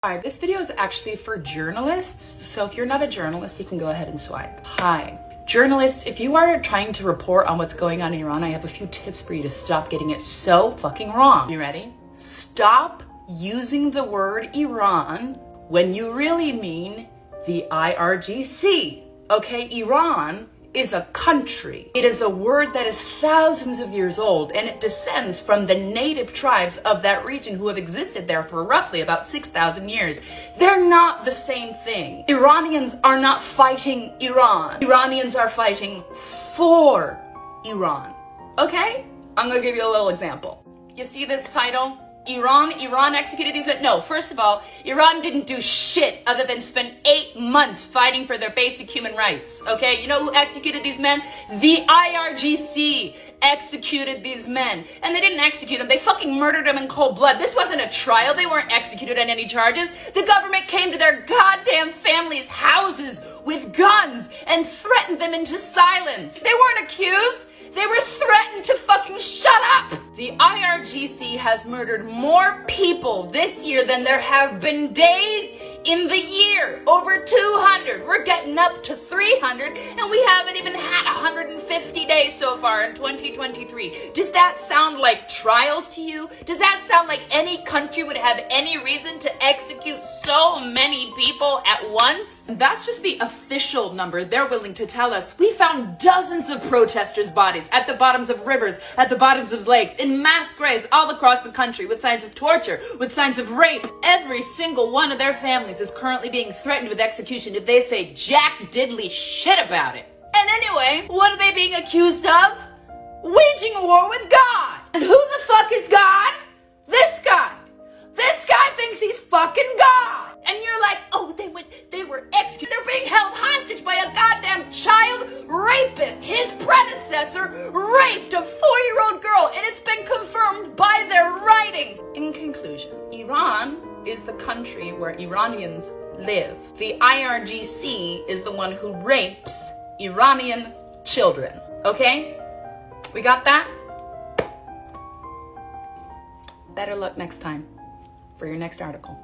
Hi, this video is actually for journalists, so if you're not a journalist, you can go ahead and swipe. Hi. Journalists, if you are trying to report on what's going on in Iran, I have a few tips for you to stop getting it so fucking wrong. You ready? Stop using the word Iran when you really mean the IRGC. Okay, Iran is a country. It is a word that is thousands of years old, and it descends from the native tribes of that region who have existed there for roughly about 6,000 years. They're not the same thing. Iranians are not fighting Iran. Iranians are fighting for Iran. Okay? I'm gonna give you a little example. You see this title? Iran executed these men? No, first of all, Iran didn't do shit other than spend 8 months fighting for their basic human rights, okay? You know who executed these men? The IRGC executed these men. And they didn't execute them, they fucking murdered them in cold blood. This wasn't a trial, they weren't executed on any charges. The government came to their goddamn families' houses with guns and threatened them into silence. They weren't accused. They were threatened to fucking shut up! The IRGC has murdered more people this year than there have been days in the year. Over 200. We're getting up to 300, and we haven't even had 150 days so far in 2023. Does that sound like trials to you? Does that sound like any country would have any reason to execute so many people at once? And that's just the official number they're willing to tell us. We found dozens of protesters' bodies at the bottoms of rivers, at the bottoms of lakes, in mass graves all across the country with signs of torture, with signs of rape. Every single one of their families is currently being threatened with execution if they say jack diddly shit about it. And anyway, what are they being accused of? Waging a war with God. And who the fuck is God? This guy. This guy thinks he's fucking God. And you're like, oh, they were executed. They're being held hostage by a goddamn child rapist. His predecessor raped a 4-year-old girl, and it's been confirmed by their writings. In conclusion, Iran is the country where Iranians live. The IRGC is the one who rapes Iranian children. Okay? We got that? Better luck next time for your next article.